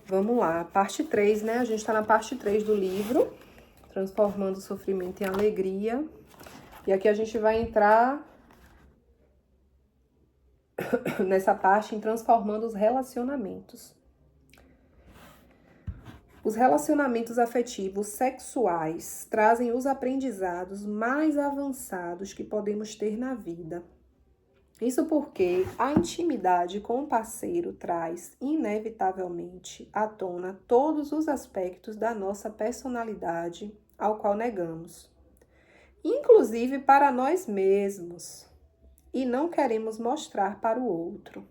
Vamos lá, parte 3, né? A gente tá na parte 3 do livro, Transformando o Sofrimento em Alegria. E aqui a gente vai entrar nessa parte em transformando os relacionamentos. Os relacionamentos afetivos sexuais trazem os aprendizados mais avançados que podemos ter na vida. Isso porque a intimidade com o parceiro traz, inevitavelmente, à tona todos os aspectos da nossa personalidade ao qual negamos, inclusive para nós mesmos, e não queremos mostrar para o outro.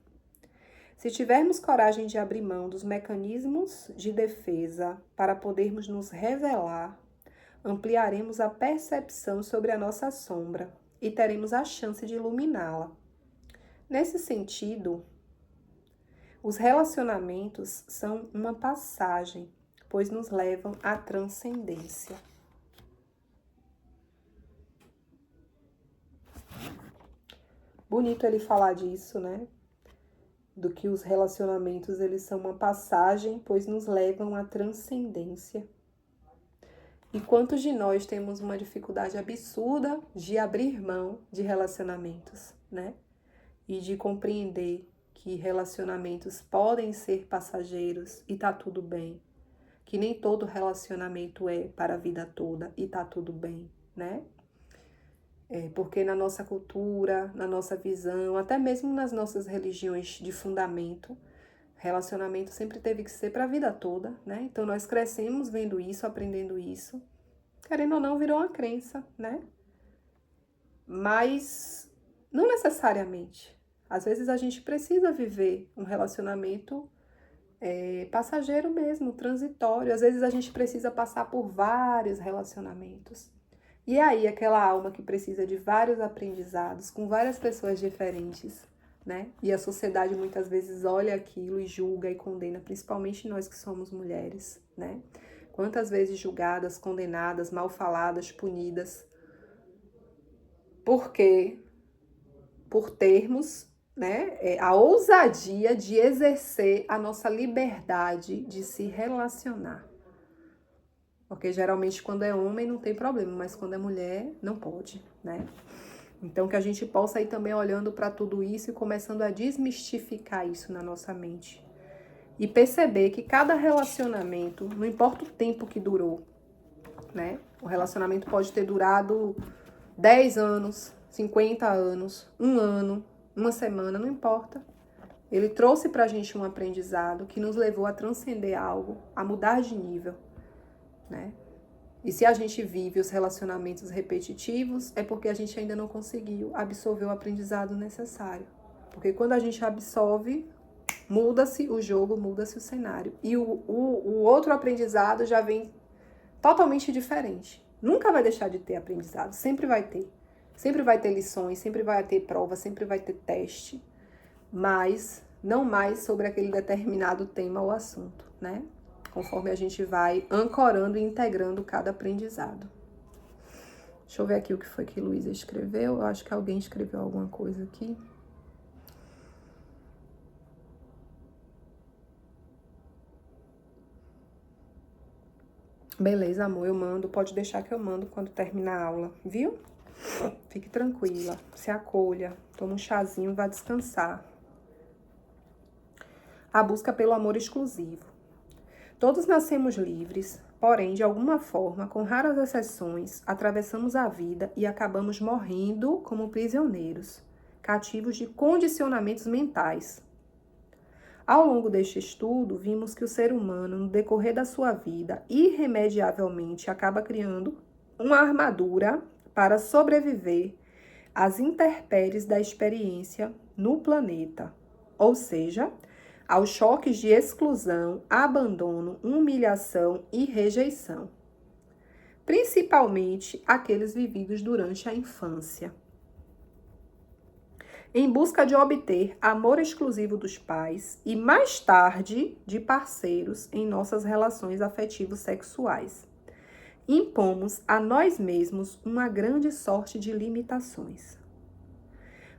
Se tivermos coragem de abrir mão dos mecanismos de defesa para podermos nos revelar, ampliaremos a percepção sobre a nossa sombra e teremos a chance de iluminá-la. Nesse sentido, os relacionamentos são uma passagem, pois nos levam à transcendência. Bonito ele falar disso, né? Do que os relacionamentos, eles são uma passagem, pois nos levam à transcendência. E quantos de nós temos uma dificuldade absurda de abrir mão de relacionamentos, né? E de compreender que relacionamentos podem ser passageiros e tá tudo bem. Que nem todo relacionamento é para a vida toda e tá tudo bem, né? Porque na nossa cultura, na nossa visão, até mesmo nas nossas religiões de fundamento, relacionamento sempre teve que ser para a vida toda, né? Então nós crescemos vendo isso, aprendendo isso. Querendo ou não, virou uma crença, né? Mas não necessariamente. Às vezes a gente precisa viver um relacionamento passageiro mesmo, transitório. Às vezes a gente precisa passar por vários relacionamentos. E aí aquela alma que precisa de vários aprendizados, com várias pessoas diferentes, né? E a sociedade muitas vezes olha aquilo e julga e condena, principalmente nós que somos mulheres, né? Quantas vezes julgadas, condenadas, mal faladas, punidas. Por quê? Por termos, né, a ousadia de exercer a nossa liberdade de se relacionar. Porque geralmente quando é homem não tem problema, mas quando é mulher não pode, né? Então que a gente possa ir também olhando para tudo isso e começando a desmistificar isso na nossa mente. E perceber que cada relacionamento, não importa o tempo que durou, né? O relacionamento pode ter durado 10 anos, 50 anos, 1 ano, uma semana, não importa. Ele trouxe pra gente um aprendizado que nos levou a transcender algo, a mudar de nível, né? E se a gente vive os relacionamentos repetitivos, é porque a gente ainda não conseguiu absorver o aprendizado necessário. Porque quando a gente absorve, muda-se o jogo, muda-se o cenário. E o outro aprendizado já vem totalmente diferente. Nunca vai deixar de ter aprendizado, sempre vai ter. Sempre vai ter lições, sempre vai ter prova, sempre vai ter teste, mas não mais sobre aquele determinado tema ou assunto, né? Conforme a gente vai ancorando e integrando cada aprendizado. Deixa eu ver aqui o que foi que Luísa escreveu. Eu acho que alguém escreveu alguma coisa aqui. Beleza, amor, eu mando. Pode deixar que eu mando quando terminar a aula, viu? Fique tranquila, se acolha, toma um chazinho e vá descansar. A busca pelo amor exclusivo. Todos nascemos livres, porém, de alguma forma, com raras exceções, atravessamos a vida e acabamos morrendo como prisioneiros, cativos de condicionamentos mentais. Ao longo deste estudo, vimos que o ser humano, no decorrer da sua vida, irremediavelmente acaba criando uma armadura para sobreviver às intempéries da experiência no planeta, ou seja, aos choques de exclusão, abandono, humilhação e rejeição, principalmente aqueles vividos durante a infância. Em busca de obter amor exclusivo dos pais e, mais tarde, de parceiros em nossas relações afetivos sexuais, impomos a nós mesmos uma grande sorte de limitações.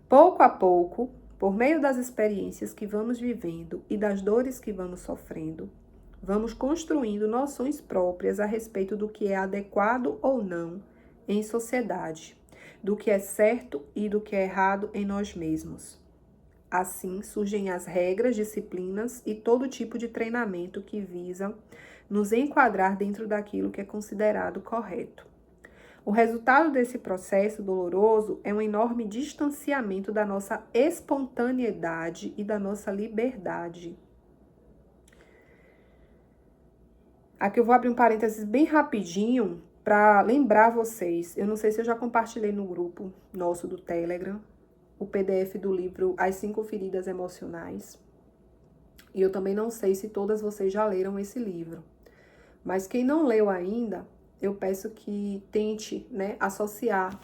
Pouco a pouco, por meio das experiências que vamos vivendo e das dores que vamos sofrendo, vamos construindo noções próprias a respeito do que é adequado ou não em sociedade, do que é certo e do que é errado em nós mesmos. Assim, surgem as regras, disciplinas e todo tipo de treinamento que visam nos enquadrar dentro daquilo que é considerado correto. O resultado desse processo doloroso é um enorme distanciamento da nossa espontaneidade e da nossa liberdade. Aqui eu vou abrir um parênteses bem rapidinho para lembrar vocês. Eu não sei se eu já compartilhei no grupo nosso do Telegram o PDF do livro As 5 Feridas Emocionais. E eu também não sei se todas vocês já leram esse livro. Mas quem não leu ainda, eu peço que tente, né, associar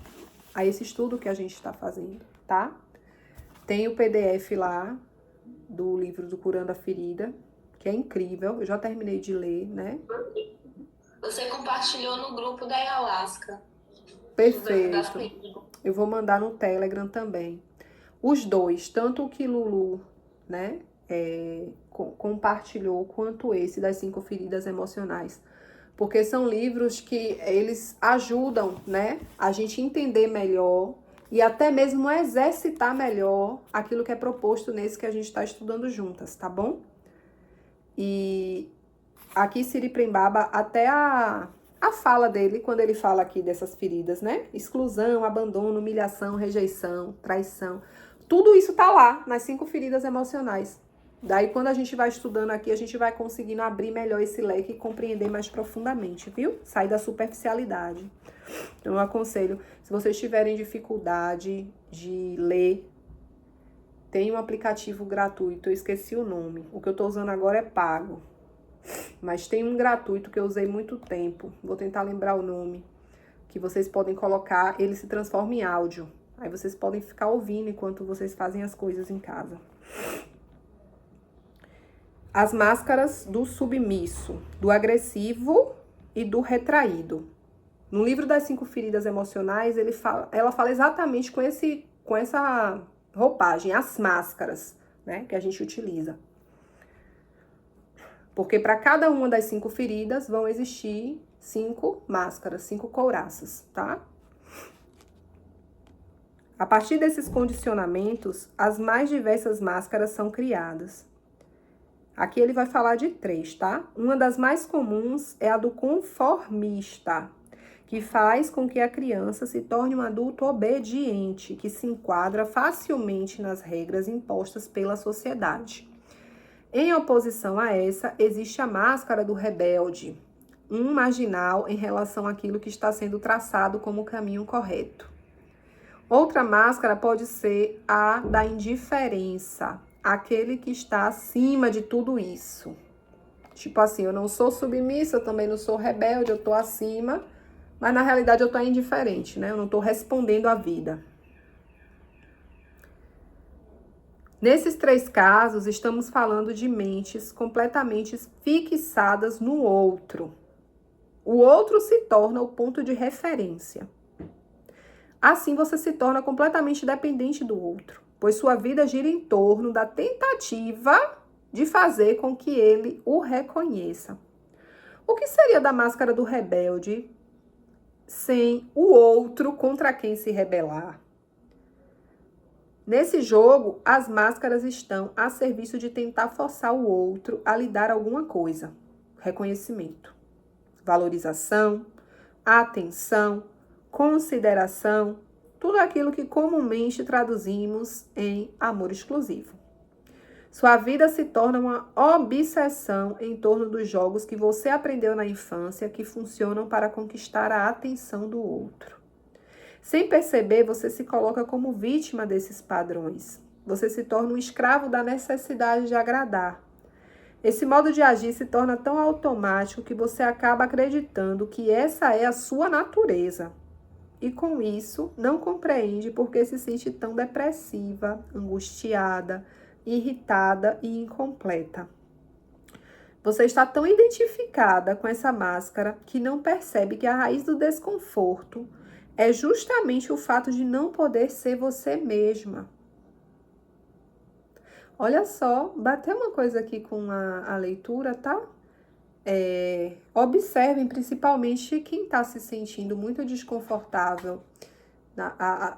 a esse estudo que a gente está fazendo, tá? Tem o PDF lá do livro do Curando a Ferida, que é incrível. Eu já terminei de ler, né? Você compartilhou no grupo da Ayahuasca. Perfeito. Eu vou mandar no Telegram também. Os dois, tanto o que Lulu, né, compartilhou, quanto esse das 5 feridas emocionais. Porque são livros que eles ajudam, né, a gente entender melhor e até mesmo exercitar melhor aquilo que é proposto nesse que a gente está estudando juntas, tá bom? E aqui Siriprembaba, até a fala dele, quando ele fala aqui dessas feridas, né? Exclusão, abandono, humilhação, rejeição, traição. Tudo isso tá lá nas 5 feridas emocionais. Daí, quando a gente vai estudando aqui, a gente vai conseguindo abrir melhor esse leque e compreender mais profundamente, viu? Sair da superficialidade. Então, eu aconselho, se vocês tiverem dificuldade de ler, tem um aplicativo gratuito, eu esqueci o nome. O que eu tô usando agora é pago. Mas tem um gratuito que eu usei muito tempo. Vou tentar lembrar o nome. Que vocês podem colocar, ele se transforma em áudio. Aí vocês podem ficar ouvindo enquanto vocês fazem as coisas em casa. As máscaras do submisso, do agressivo e do retraído. No livro das 5 feridas emocionais, ela fala exatamente com essa roupagem, as máscaras, né, que a gente utiliza. Porque para cada uma das 5 feridas vão existir 5 máscaras, 5 couraças, tá? A partir desses condicionamentos, as mais diversas máscaras são criadas. Aqui ele vai falar de 3, tá? Uma das mais comuns é a do conformista, que faz com que a criança se torne um adulto obediente, que se enquadra facilmente nas regras impostas pela sociedade. Em oposição a essa, existe a máscara do rebelde, um marginal em relação àquilo que está sendo traçado como o caminho correto. Outra máscara pode ser a da indiferença, aquele que está acima de tudo isso. Tipo assim, eu não sou submissa, eu também não sou rebelde, eu tô acima, mas na realidade eu tô indiferente, né? Eu não tô respondendo à vida. Nesses 3 casos, estamos falando de mentes completamente fixadas no outro. O outro se torna o ponto de referência. Assim, você se torna completamente dependente do outro, pois sua vida gira em torno da tentativa de fazer com que ele o reconheça. O que seria da máscara do rebelde sem o outro contra quem se rebelar? Nesse jogo, as máscaras estão a serviço de tentar forçar o outro a lhe dar alguma coisa. Reconhecimento, valorização, atenção, consideração, tudo aquilo que comumente traduzimos em amor exclusivo. Sua vida se torna uma obsessão em torno dos jogos que você aprendeu na infância que funcionam para conquistar a atenção do outro. Sem perceber, você se coloca como vítima desses padrões. Você se torna um escravo da necessidade de agradar. Esse modo de agir se torna tão automático que você acaba acreditando que essa é a sua natureza. E com isso, não compreende por que se sente tão depressiva, angustiada, irritada e incompleta. Você está tão identificada com essa máscara que não percebe que a raiz do desconforto é justamente o fato de não poder ser você mesma. Olha só, bateu uma coisa aqui com a leitura, tá? Observem principalmente quem está se sentindo muito desconfortável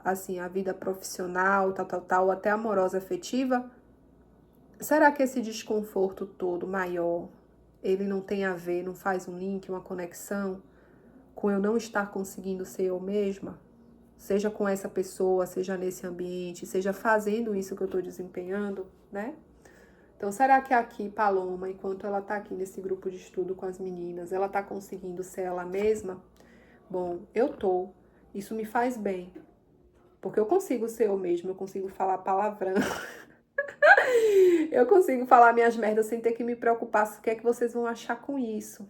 assim, a vida profissional, tal, até amorosa, afetiva. Será que esse desconforto todo maior, ele não tem a ver, não faz um link, uma conexão com eu não estar conseguindo ser eu mesma? Seja com essa pessoa, seja nesse ambiente, seja fazendo isso que eu estou desempenhando, né? Então, será que aqui, Paloma, enquanto ela está aqui nesse grupo de estudo com as meninas, ela está conseguindo ser ela mesma? Bom, eu tô. Isso me faz bem. Porque eu consigo ser eu mesma, eu consigo falar palavrão. Eu consigo falar minhas merdas sem ter que me preocupar se o que é que vocês vão achar com isso.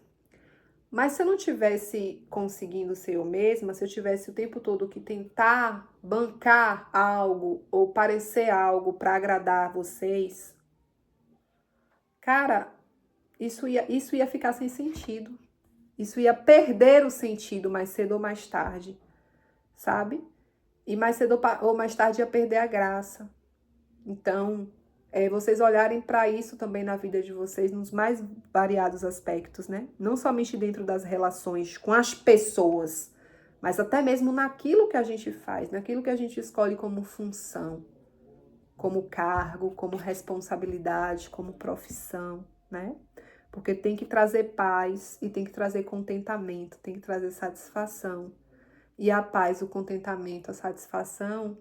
Mas se eu não tivesse conseguindo ser eu mesma, se eu tivesse o tempo todo que tentar bancar algo ou parecer algo para agradar vocês, cara, isso ia ficar sem sentido. Isso ia perder o sentido mais cedo ou mais tarde, sabe? E mais cedo ou mais tarde ia perder a graça. Então, vocês olharem para isso também na vida de vocês, nos mais variados aspectos, né? Não somente dentro das relações com as pessoas, mas até mesmo naquilo que a gente faz, naquilo que a gente escolhe como função, como cargo, como responsabilidade, como profissão, né? Porque tem que trazer paz e tem que trazer contentamento, tem que trazer satisfação. E a paz, o contentamento, a satisfação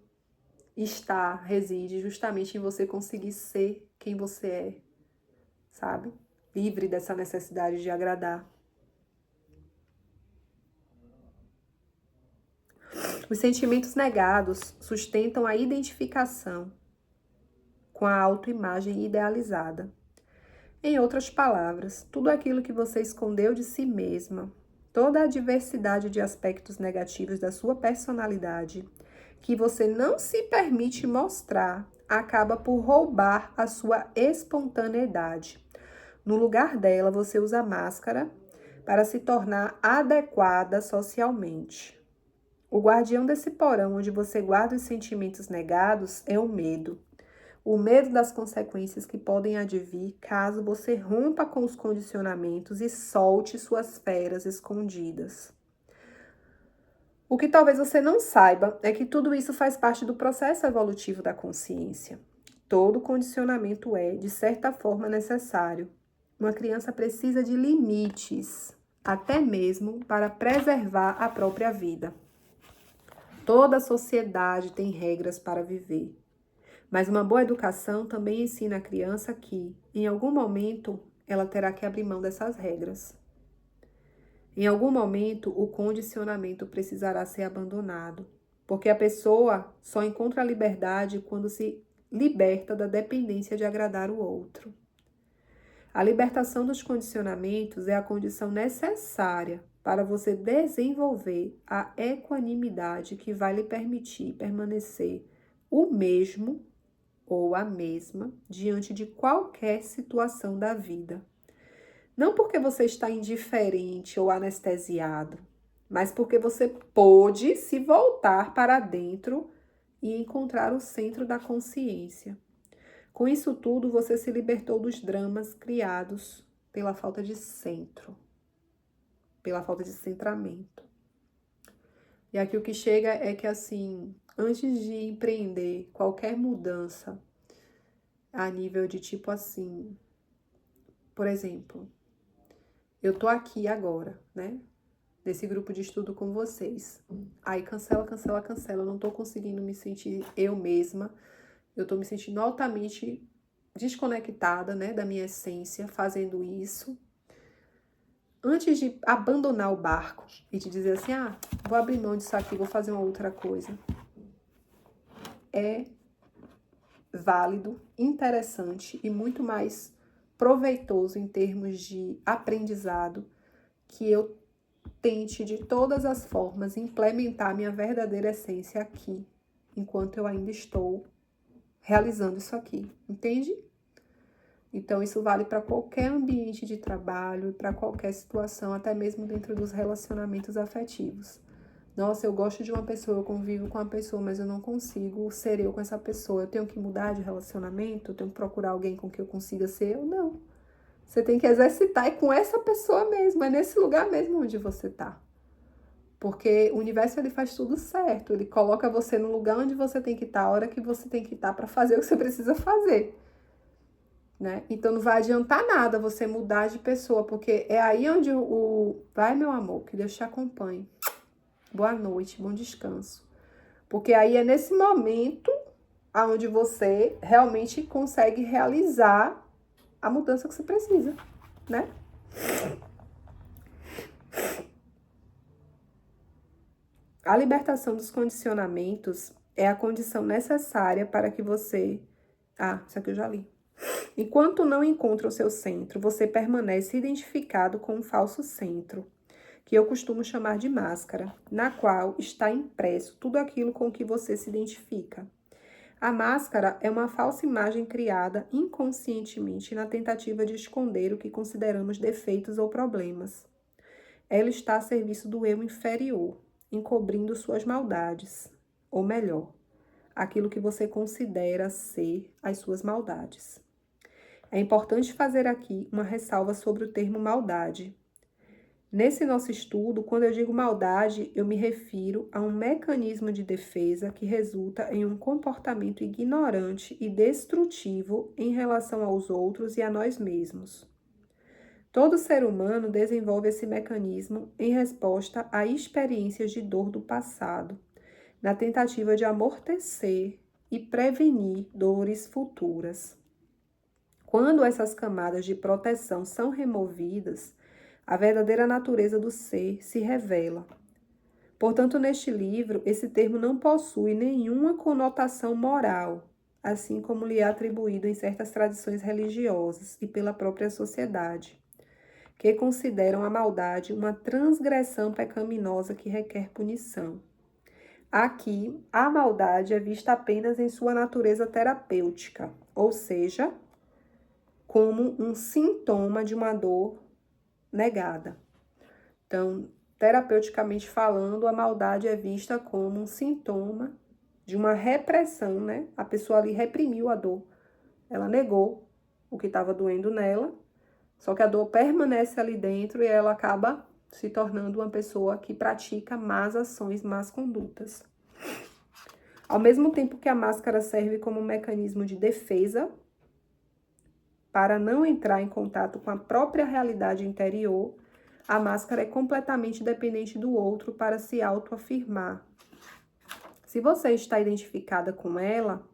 reside justamente em você conseguir ser quem você é, sabe? Livre dessa necessidade de agradar. Os sentimentos negados sustentam a identificação com a autoimagem idealizada. Em outras palavras, tudo aquilo que você escondeu de si mesma, toda a diversidade de aspectos negativos da sua personalidade, que você não se permite mostrar, acaba por roubar a sua espontaneidade. No lugar dela, você usa máscara para se tornar adequada socialmente. O guardião desse porão onde você guarda os sentimentos negados é o medo. O medo das consequências que podem advir caso você rompa com os condicionamentos e solte suas feras escondidas. O que talvez você não saiba é que tudo isso faz parte do processo evolutivo da consciência. Todo condicionamento de certa forma, necessário. Uma criança precisa de limites, até mesmo para preservar a própria vida. Toda a sociedade tem regras para viver. Mas uma boa educação também ensina a criança que, em algum momento, ela terá que abrir mão dessas regras. Em algum momento, o condicionamento precisará ser abandonado, porque a pessoa só encontra a liberdade quando se liberta da dependência de agradar o outro. A libertação dos condicionamentos é a condição necessária para você desenvolver a equanimidade que vai lhe permitir permanecer o mesmo ou a mesma diante de qualquer situação da vida. Não porque você está indiferente ou anestesiado, mas porque você pôde se voltar para dentro e encontrar o centro da consciência. Com isso tudo, você se libertou dos dramas criados pela falta de centro, pela falta de centramento. E aqui o que chega é que, assim, antes de empreender qualquer mudança a nível de tipo assim, por exemplo, eu tô aqui agora, né? Nesse grupo de estudo com vocês. Aí cancela, eu não tô conseguindo me sentir eu mesma. Eu tô me sentindo altamente desconectada, né, da minha essência, fazendo isso. Antes de abandonar o barco e de dizer assim, vou abrir mão disso aqui, vou fazer uma outra coisa. É válido, interessante e muito mais proveitoso em termos de aprendizado que eu tente de todas as formas implementar minha verdadeira essência aqui, enquanto eu ainda estou realizando isso aqui, entende? Então, isso vale para qualquer ambiente de trabalho, para qualquer situação, até mesmo dentro dos relacionamentos afetivos. Nossa, eu gosto de uma pessoa, eu convivo com uma pessoa, mas eu não consigo ser eu com essa pessoa. Eu tenho que mudar de relacionamento? Eu tenho que procurar alguém com quem eu consiga ser eu? Não. Você tem que exercitar, é com essa pessoa mesmo, é nesse lugar mesmo onde você tá. Porque o universo, ele faz tudo certo, ele coloca você no lugar onde você tem que estar, a hora que você tem que estar para fazer o que você precisa fazer, né? Então não vai adiantar nada você mudar de pessoa, porque é aí onde vai, meu amor, que Deus te acompanhe. Boa noite, bom descanso. Porque aí é nesse momento onde você realmente consegue realizar a mudança que você precisa, né? A libertação dos condicionamentos é a condição necessária para que você... isso aqui eu já li. Enquanto não encontra o seu centro, você permanece identificado com um falso centro, que eu costumo chamar de máscara, na qual está impresso tudo aquilo com que você se identifica. A máscara é uma falsa imagem criada inconscientemente na tentativa de esconder o que consideramos defeitos ou problemas. Ela está a serviço do eu inferior, encobrindo suas maldades, ou melhor, aquilo que você considera ser as suas maldades. É importante fazer aqui uma ressalva sobre o termo maldade. Nesse nosso estudo, quando eu digo maldade, eu me refiro a um mecanismo de defesa que resulta em um comportamento ignorante e destrutivo em relação aos outros e a nós mesmos. Todo ser humano desenvolve esse mecanismo em resposta a experiências de dor do passado, na tentativa de amortecer e prevenir dores futuras. Quando essas camadas de proteção são removidas, a verdadeira natureza do ser se revela. Portanto, neste livro, esse termo não possui nenhuma conotação moral, assim como lhe é atribuído em certas tradições religiosas e pela própria sociedade, que consideram a maldade uma transgressão pecaminosa que requer punição. Aqui, a maldade é vista apenas em sua natureza terapêutica, ou seja, como um sintoma de uma dor negada. Então, terapeuticamente falando, a maldade é vista como um sintoma de uma repressão, né? A pessoa ali reprimiu a dor, ela negou o que estava doendo nela, só que a dor permanece ali dentro e ela acaba se tornando uma pessoa que pratica más ações, más condutas. Ao mesmo tempo que a máscara serve como um mecanismo de defesa para não entrar em contato com a própria realidade interior, a máscara é completamente dependente do outro para se autoafirmar. Se você está identificada com ela,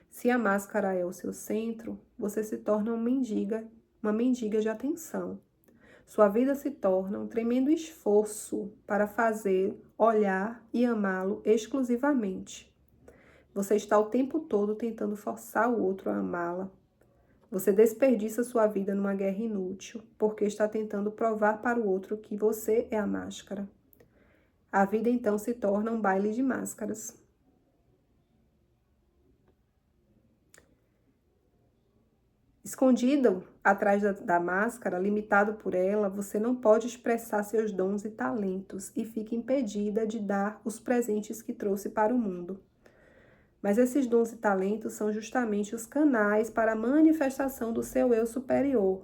se a máscara é o seu centro, você se torna uma mendiga de atenção. Sua vida se torna um tremendo esforço para fazer, olhar e amá-lo exclusivamente. Você está o tempo todo tentando forçar o outro a amá-la. Você desperdiça sua vida numa guerra inútil, porque está tentando provar para o outro que você é a máscara. A vida então se torna um baile de máscaras. Escondido atrás da máscara, limitado por ela, você não pode expressar seus dons e talentos e fica impedida de dar os presentes que trouxe para o mundo. Mas esses dons e talentos são justamente os canais para a manifestação do seu eu superior.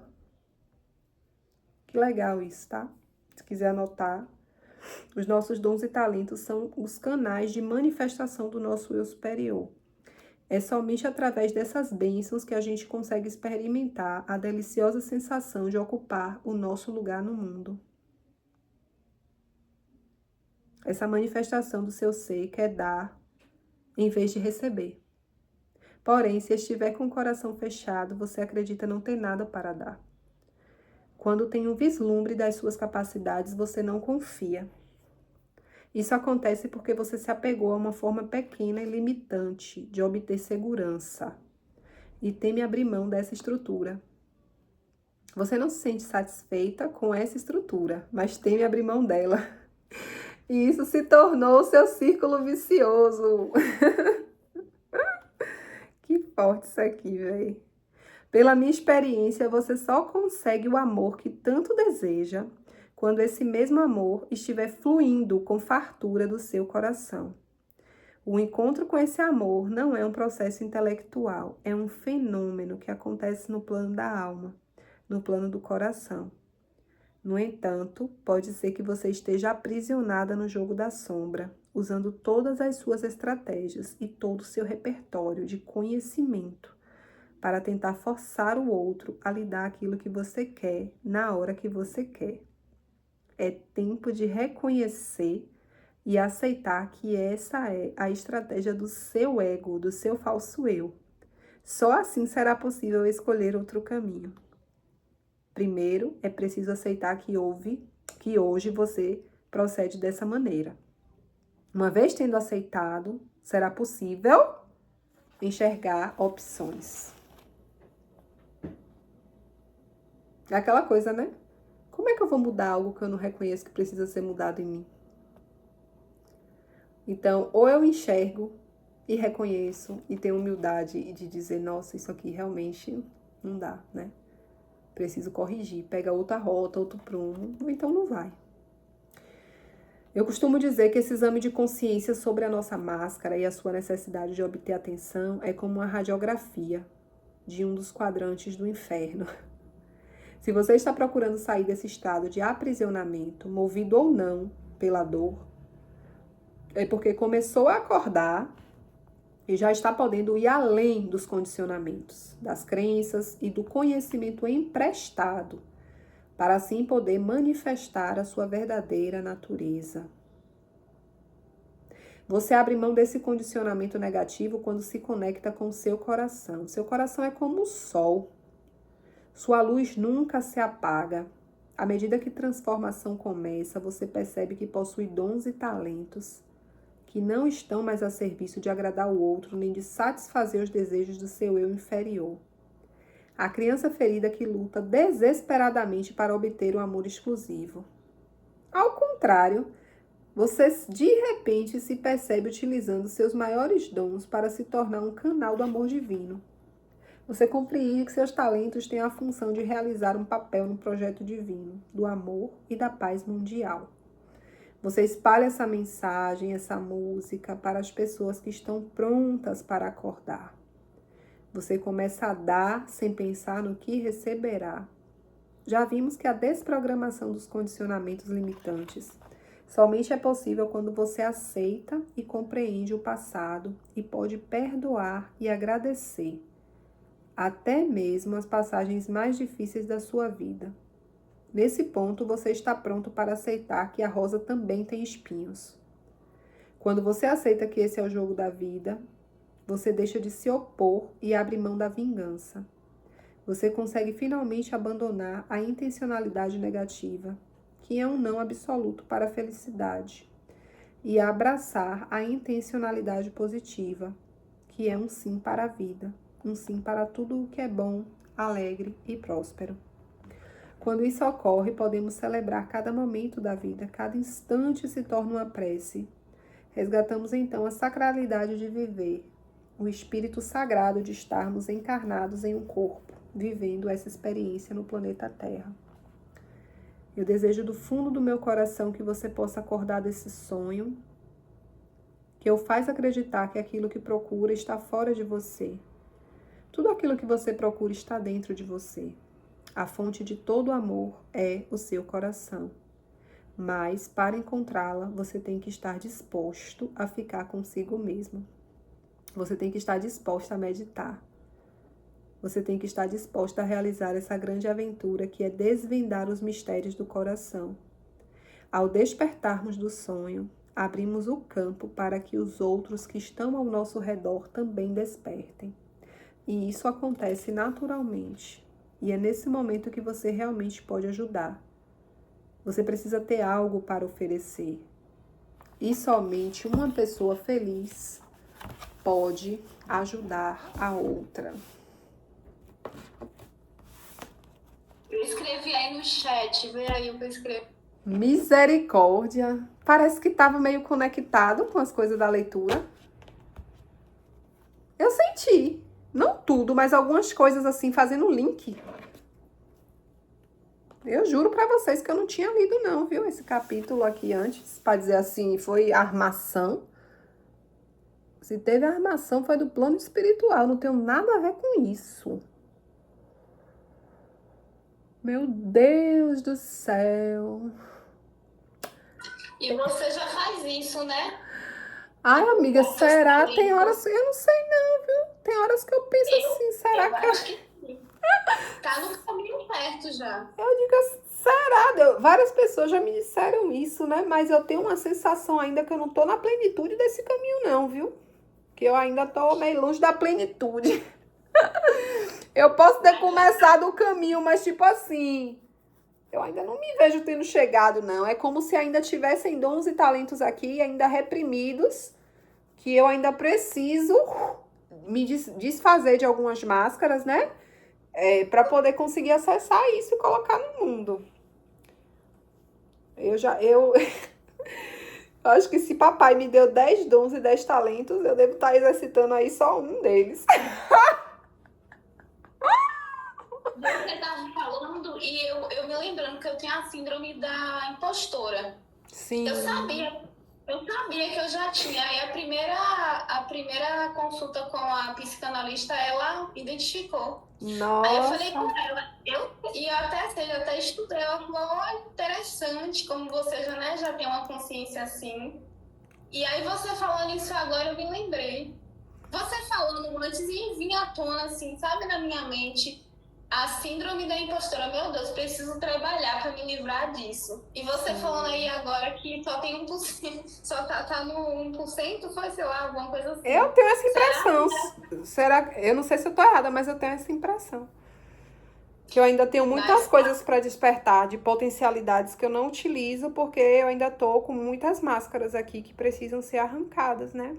Que legal isso, tá? Se quiser anotar, os nossos dons e talentos são os canais de manifestação do nosso eu superior. É somente através dessas bênçãos que a gente consegue experimentar a deliciosa sensação de ocupar o nosso lugar no mundo. Essa manifestação do seu ser quer dar em vez de receber. Porém, se estiver com o coração fechado, você acredita não ter nada para dar. Quando tem um vislumbre das suas capacidades, você não confia. Isso acontece porque você se apegou a uma forma pequena e limitante de obter segurança e teme abrir mão dessa estrutura. Você não se sente satisfeita com essa estrutura, mas teme abrir mão dela. E isso se tornou o seu círculo vicioso. Que forte isso aqui, velho. Pela minha experiência, você só consegue o amor que tanto deseja quando esse mesmo amor estiver fluindo com fartura do seu coração. O encontro com esse amor não é um processo intelectual, é um fenômeno que acontece no plano da alma, no plano do coração. No entanto, pode ser que você esteja aprisionada no jogo da sombra, usando todas as suas estratégias e todo o seu repertório de conhecimento para tentar forçar o outro a lhe dar aquilo que você quer, na hora que você quer. É tempo de reconhecer e aceitar que essa é a estratégia do seu ego, do seu falso eu. Só assim será possível escolher outro caminho. Primeiro, é preciso aceitar que hoje você procede dessa maneira. Uma vez tendo aceitado, será possível enxergar opções. É aquela coisa, né? Como é que eu vou mudar algo que eu não reconheço que precisa ser mudado em mim? Então, ou eu enxergo e reconheço e tenho humildade de dizer, nossa, isso aqui realmente não dá, né? Preciso corrigir, pega outra rota, outro prumo, ou então não vai. Eu costumo dizer que esse exame de consciência sobre a nossa máscara e a sua necessidade de obter atenção é como uma radiografia de um dos quadrantes do inferno. Se você está procurando sair desse estado de aprisionamento, movido ou não pela dor, é porque começou a acordar e já está podendo ir além dos condicionamentos, das crenças e do conhecimento emprestado, para assim poder manifestar a sua verdadeira natureza. Você abre mão desse condicionamento negativo quando se conecta com o seu coração. Seu coração é como o sol. Sua luz nunca se apaga. À medida que transformação começa, você percebe que possui dons e talentos que não estão mais a serviço de agradar o outro, nem de satisfazer os desejos do seu eu inferior. A criança ferida que luta desesperadamente para obter o amor exclusivo. Ao contrário, você de repente se percebe utilizando seus maiores dons para se tornar um canal do amor divino. Você compreende que seus talentos têm a função de realizar um papel no projeto divino, do amor e da paz mundial. Você espalha essa mensagem, essa música para as pessoas que estão prontas para acordar. Você começa a dar sem pensar no que receberá. Já vimos que a desprogramação dos condicionamentos limitantes somente é possível quando você aceita e compreende o passado e pode perdoar e agradecer, até mesmo as passagens mais difíceis da sua vida. Nesse ponto, você está pronto para aceitar que a rosa também tem espinhos. Quando você aceita que esse é o jogo da vida, você deixa de se opor e abre mão da vingança. Você consegue finalmente abandonar a intencionalidade negativa, que é um não absoluto para a felicidade, e abraçar a intencionalidade positiva, que é um sim para a vida, um sim para tudo o que é bom, alegre e próspero. Quando isso ocorre, podemos celebrar cada momento da vida, cada instante se torna uma prece. Resgatamos então a sacralidade de viver, o espírito sagrado de estarmos encarnados em um corpo, vivendo essa experiência no planeta Terra. Eu desejo do fundo do meu coração que você possa acordar desse sonho, que o faz acreditar que aquilo que procura está fora de você. Tudo aquilo que você procura está dentro de você. A fonte de todo amor é o seu coração. Mas, para encontrá-la, você tem que estar disposto a ficar consigo mesmo. Você tem que estar disposta a meditar. Você tem que estar disposta a realizar essa grande aventura que é desvendar os mistérios do coração. Ao despertarmos do sonho, abrimos o campo para que os outros que estão ao nosso redor também despertem. E isso acontece naturalmente. E é nesse momento que você realmente pode ajudar. Você precisa ter algo para oferecer. E somente uma pessoa feliz pode ajudar a outra. Eu escrevi aí no chat, vê aí o que eu escrevi. Misericórdia. Parece que estava meio conectado com as coisas da leitura. Eu senti. Não tudo, mas algumas coisas assim, fazendo link. Eu juro pra vocês que eu não tinha lido não, viu? Esse capítulo aqui antes, pra dizer assim, foi armação. Se teve armação, foi do plano espiritual. Não tenho nada a ver com isso. Meu Deus do céu. E você já faz isso, né? Ai, Tipo, amiga, com teus será? Tem talentos. horas, eu não sei não, viu? Tem horas que eu penso assim, será Eu que eu acho que sim. Tá no caminho certo já. digo, será? Várias pessoas já me disseram isso, né? Mas eu tenho uma sensação ainda que eu não tô na plenitude desse caminho não, viu? Que eu ainda tô meio longe da plenitude. Eu posso ter Mas começado o caminho, mas tipo assim, eu ainda não me vejo tendo chegado, não. É como se ainda tivessem dons e talentos aqui, ainda reprimidos, que eu ainda preciso me desfazer de algumas máscaras, né? Para poder conseguir acessar isso e colocar no mundo. Eu acho que se papai me deu 10 dons e 10 talentos, eu devo estar exercitando aí só um deles. você tava falando e eu me lembrando que eu tinha a síndrome da impostora. Eu Sim. sabia, eu sabia que eu já tinha. Aí a primeira consulta com a psicanalista, ela identificou. Aí eu falei com Nossa. ela, eu até estudei, ela falou, olha, interessante, como você já, né, já tem uma consciência assim. E aí você falando isso agora, eu me lembrei. Você falando antes e vinha à tona, assim, sabe, na minha mente, a síndrome da impostora. Meu Deus, preciso trabalhar para me livrar disso. E você falando aí Sim. agora que só tem 1%, só tá no 1%, foi, sei lá, alguma coisa Eu assim. tenho essa Será impressão. que Será? Eu não sei se eu tô errada, mas eu tenho essa impressão. Que eu ainda tenho muitas mas coisas para despertar, de potencialidades que eu não utilizo, porque eu ainda tô com muitas máscaras aqui que precisam ser arrancadas, né?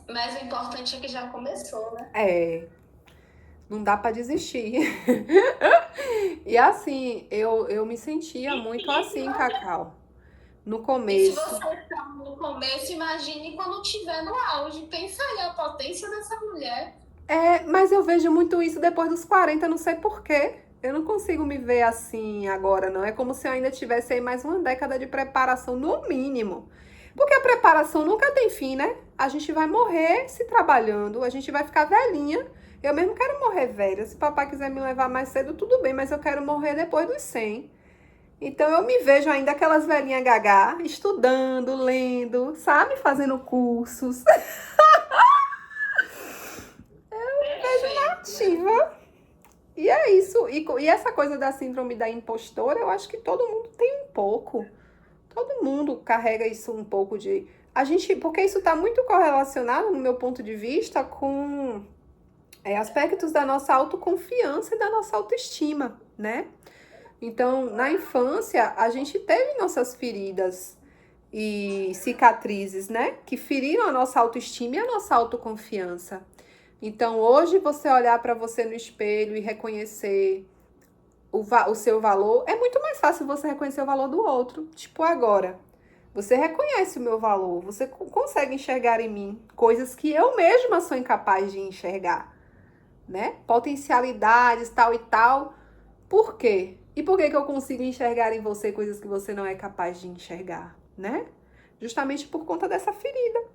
mas o importante é que já começou, né? É, não dá para desistir. E assim, eu me sentia muito E se assim, você, Cacau, no e se começo. você está no começo, imagine quando estiver no auge. Pensa aí a potência dessa mulher. Mas eu vejo muito isso depois dos 40, não sei por quê. Eu não consigo me ver assim agora, não. É como se eu ainda tivesse aí mais uma década de preparação, no mínimo. Porque a preparação nunca tem fim, né? A gente vai morrer se trabalhando, a gente vai ficar velhinha. Eu mesmo quero morrer velha. Se papai quiser me levar mais cedo, tudo bem, mas eu quero morrer depois dos 100. Então eu me vejo ainda aquelas velhinhas gagá, estudando, lendo, sabe? Fazendo cursos. Perfeito. Ativa. E é isso. E essa coisa da síndrome da impostora, eu acho que todo mundo tem um pouco. Todo mundo carrega isso um pouco de. A gente, porque isso está muito correlacionado, no meu ponto de vista, com aspectos da nossa autoconfiança e da nossa autoestima, né? Então, na infância, a gente teve nossas feridas e cicatrizes, né? Que feriram a nossa autoestima e a nossa autoconfiança. Então, hoje, você olhar para você no espelho e reconhecer o seu valor, é muito mais fácil você reconhecer o valor do outro. Tipo, agora, você reconhece o meu valor, você consegue enxergar em mim coisas que eu mesma sou incapaz de enxergar, né? Potencialidades, tal e tal. Por quê? E por que que eu consigo enxergar em você coisas que você não é capaz de enxergar, né? Justamente por conta dessa ferida.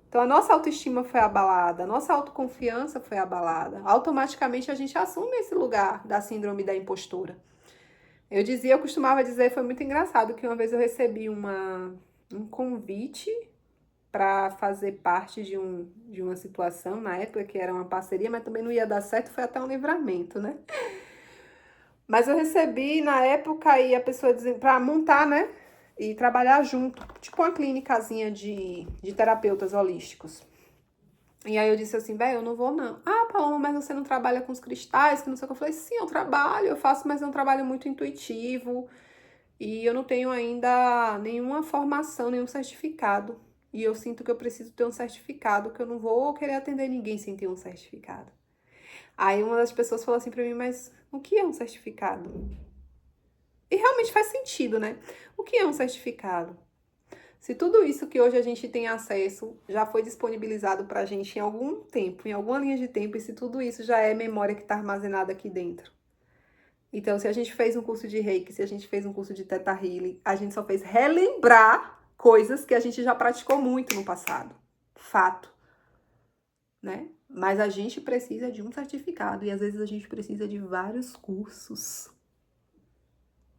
Então, a nossa autoestima foi abalada, a nossa autoconfiança foi abalada. Automaticamente, a gente assume esse lugar da síndrome da impostura. Eu costumava dizer, foi muito engraçado, que uma vez eu recebi um convite para fazer parte de uma situação, na época que era uma parceria, mas também não ia dar certo, foi até um livramento, né? Mas eu recebi na época e a pessoa dizendo para montar, né? E trabalhar junto, tipo uma clínicazinha de terapeutas holísticos. E aí eu disse assim, velho, eu não vou não. Ah, Paloma, mas você não trabalha com os cristais, que não sei o que. Eu falei, sim, eu trabalho, eu faço, mas é um trabalho muito intuitivo. E eu não tenho ainda nenhuma formação, nenhum certificado. E eu sinto que eu preciso ter um certificado, que eu não vou querer atender ninguém sem ter um certificado. Aí uma das pessoas falou assim pra mim, mas o que é um certificado? E realmente faz sentido, né? O que é um certificado? Se tudo isso que hoje a gente tem acesso já foi disponibilizado pra gente em algum tempo, em alguma linha de tempo, e se tudo isso já é memória que está armazenada aqui dentro. Então, se a gente fez um curso de Reiki, se a gente fez um curso de Theta Healing, a gente só fez relembrar coisas que a gente já praticou muito no passado. Fato, né? Mas a gente precisa de um certificado e às vezes a gente precisa de vários cursos.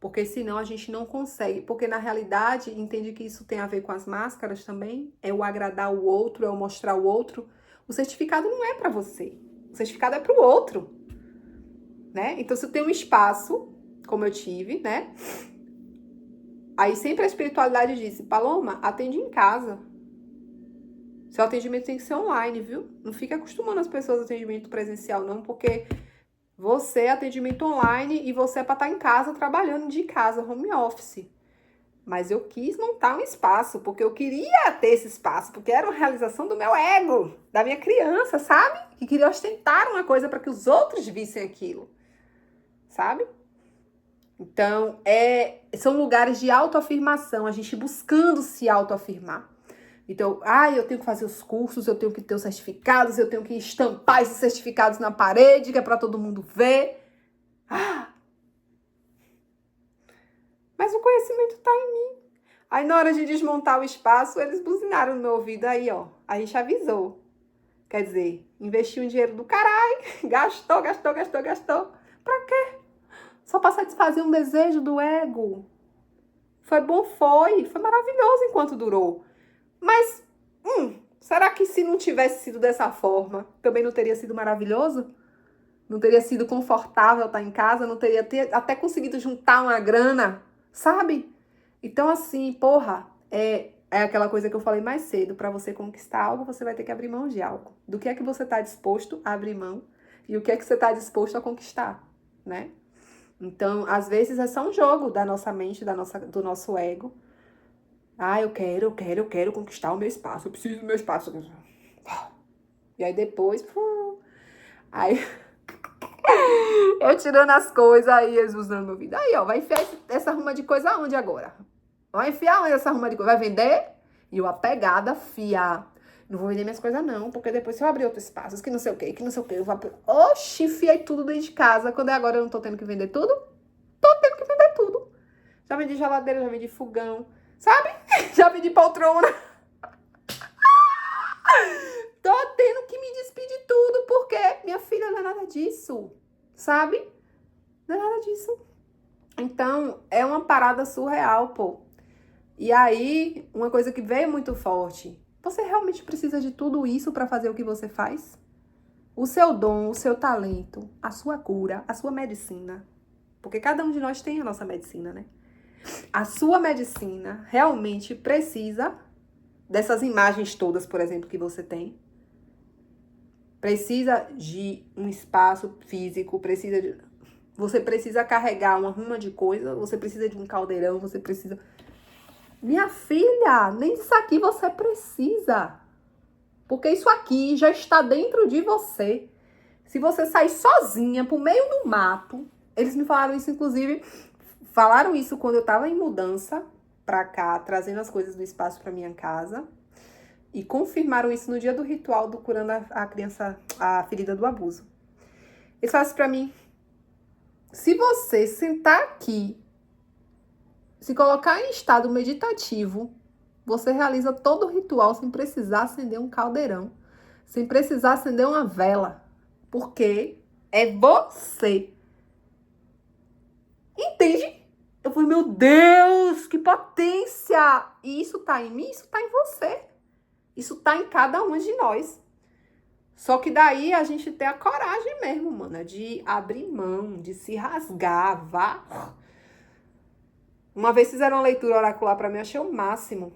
Porque senão a gente não consegue. Porque na realidade, entende que isso tem a ver com as máscaras também? É o agradar o outro, é o mostrar o outro. O certificado não é para você. O certificado é para o outro. Né? Então, se eu tenho um espaço, como eu tive, né? Aí sempre a espiritualidade disse, Paloma, atende em casa. Seu atendimento tem que ser online, viu? Não fica acostumando as pessoas ao atendimento presencial, não, porque você é atendimento online e você é para estar em casa, trabalhando de casa, home office. Mas eu quis montar um espaço, porque eu queria ter esse espaço, porque era uma realização do meu ego, da minha criança, sabe? Que queria ostentar uma coisa para que os outros vissem aquilo, sabe? Então, são lugares de autoafirmação, a gente buscando se autoafirmar. Então, eu tenho que fazer os cursos, eu tenho que ter os certificados, eu tenho que estampar esses certificados na parede, que é para todo mundo ver. Mas o conhecimento está em mim. Aí, na hora de desmontar o espaço, eles buzinaram no meu ouvido. Aí, ó, a gente avisou. Quer dizer, investiu um dinheiro do caralho, gastou. Pra quê? Só para satisfazer um desejo do ego. Foi bom, foi maravilhoso enquanto durou. Mas, será que se não tivesse sido dessa forma, também não teria sido maravilhoso? Não teria sido confortável estar em casa? Não teria até conseguido juntar uma grana? Sabe? Então, assim, é aquela coisa que eu falei mais cedo. Para você conquistar algo, você vai ter que abrir mão de algo. Do que é que você está disposto a abrir mão e o que é que você está disposto a conquistar, né? Então, às vezes é só um jogo da nossa mente, do nosso ego. Eu quero conquistar o meu espaço. Eu preciso do meu espaço. E aí depois... Aí... eu tirando as coisas, aí Jesus dando meu vida. Aí, ó, vai enfiar essa arruma de coisa onde agora? Vai enfiar onde essa arruma de coisa? Vai vender? E eu apegada, fia. Não vou vender minhas coisas não, porque depois se eu abrir outros espaços, que não sei o que, eu vou... Oxi, enfiei tudo dentro de casa. Quando é agora eu não tô tendo que vender tudo? Tô tendo que vender tudo. Já vendi geladeira, já vendi fogão, sabe? Já vendi poltrona. Tô tendo que me despedir de tudo, porque minha filha não é nada disso, sabe? Não é nada disso. Então, é uma parada surreal, pô. E aí, uma coisa que veio muito forte. Você realmente precisa de tudo isso para fazer o que você faz? O seu dom, o seu talento, a sua cura, a sua medicina. Porque cada um de nós tem a nossa medicina, né? A sua medicina realmente precisa dessas imagens todas, por exemplo, que você tem. Precisa de um espaço físico, você precisa carregar uma ruma de coisa, você precisa de um caldeirão, você precisa... Minha filha, nem disso aqui você precisa. Porque isso aqui já está dentro de você. Se você sair sozinha pro meio do mato, eles me falaram isso, inclusive, falaram isso quando eu tava em mudança pra cá, trazendo as coisas do espaço pra minha casa. E confirmaram isso no dia do ritual do curando a criança, a ferida do abuso. Eles falaram assim pra mim, se você sentar aqui, se colocar em estado meditativo, você realiza todo o ritual sem precisar acender um caldeirão, sem precisar acender uma vela, porque é você. Entende? Eu falei, meu Deus, que potência! E isso tá em mim, isso tá em você. Isso tá em cada um de nós. Só que daí a gente tem a coragem mesmo, mana, de abrir mão, de se rasgar, vá. Uma vez fizeram uma leitura oracular pra mim, eu achei o máximo.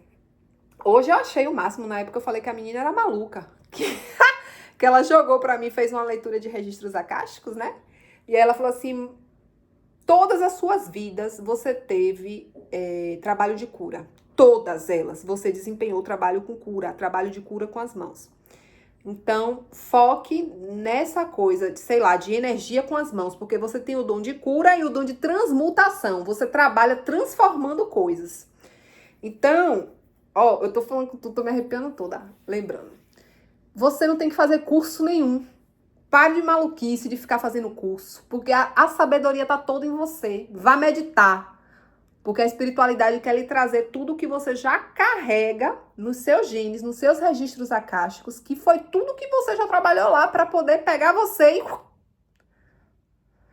Hoje eu achei o máximo, na época eu falei que a menina era maluca. Que ela jogou pra mim, fez uma leitura de registros acásticos, né? E aí ela falou assim, todas as suas vidas você teve trabalho de cura. Todas elas, você desempenhou trabalho com cura, trabalho de cura com as mãos. Então, foque nessa coisa, de energia com as mãos, porque você tem o dom de cura e o dom de transmutação. Você trabalha transformando coisas. Então, eu tô falando com tudo, tô me arrepiando toda, lembrando. Você não tem que fazer curso nenhum. Pare de maluquice de ficar fazendo curso, porque a sabedoria tá toda em você. Vá meditar. Porque a espiritualidade quer lhe trazer tudo que você já carrega nos seus genes, nos seus registros acásticos, que foi tudo que você já trabalhou lá para poder pegar você e...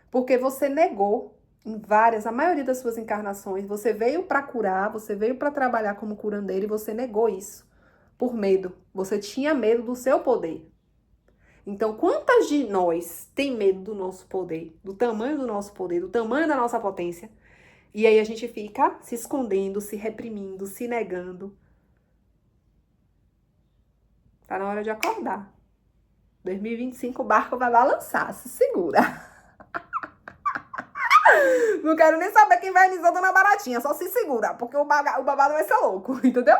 Porque você negou a maioria das suas encarnações, você veio para curar, você veio para trabalhar como curandeiro e você negou isso por medo. Você tinha medo do seu poder. Então, quantas de nós tem medo do nosso poder, do tamanho do nosso poder, do tamanho da nossa potência? E aí a gente fica se escondendo, se reprimindo, se negando. Tá na hora de acordar. 2025 o barco vai balançar, se segura. Não quero nem saber quem vai anisar Dona Baratinha, só se segura, porque o babado vai ser louco, entendeu?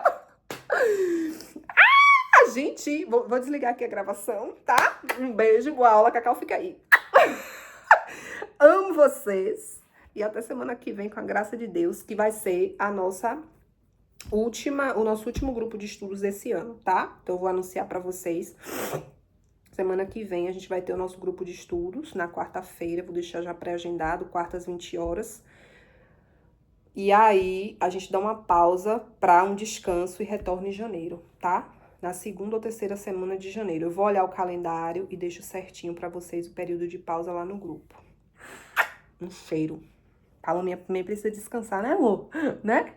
Gente, vou desligar aqui a gravação, tá? Um beijo, boa aula, Cacau, fica aí. Amo vocês. E até semana que vem, com a graça de Deus, que vai ser o nosso último grupo de estudos desse ano, tá? Então eu vou anunciar pra vocês. Semana que vem a gente vai ter o nosso grupo de estudos, na quarta-feira, vou deixar já pré-agendado, quartas 20 horas. E aí a gente dá uma pausa pra um descanso e retorna em janeiro, tá? Na segunda ou terceira semana de janeiro. Eu vou olhar o calendário e deixo certinho pra vocês o período de pausa lá no grupo. Um cheiro. A Palomia também precisa descansar, né, amor? Né?